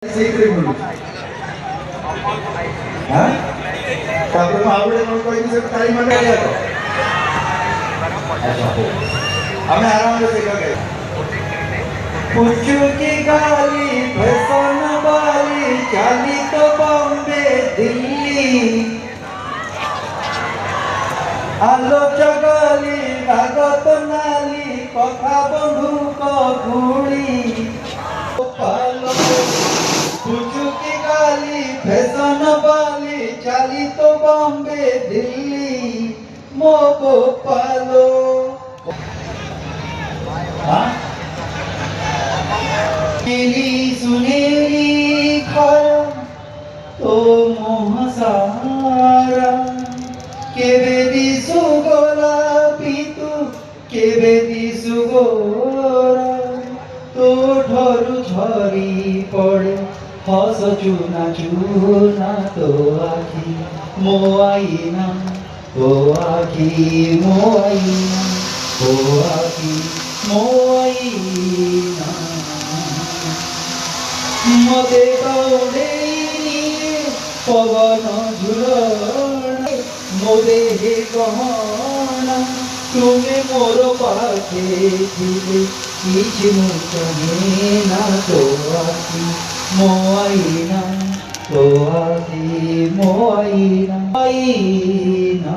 ସେଇଥିରେ ମିଳୁଛି। ତାପରେ ମୁଁ ଆଉ ଗୋଟେ କଣ କହିବି ସେ ତାଳି ମାନେ ଆମେ ଆରାମରେ ସେଇଟା ଗାଇବା। पुचुकी गाली फैशन वाली चाली तो बॉम्बे दिल्ली आलोचगाली कागत नाली कथा बंधुक गुणी पुचुकी गाली फैशन वाली चाली तो बॉम्बे दिल्ली मो गोपालो सुनेली खरा तो मोहसारा केवे दिसु गोलापी तू केवे दिसु गोरा तो ढरू झरी पड़े हस चुना चुना तो आखी मो आईना तो आखी मो आईना तो आखी मो आईना मते कौड़ेनी पवन झुलन मोदे हे गहना तुमे मोर पाखे थिले किछि मुचने ना तो आखी मो आईना तो आखी मो आईना आईना।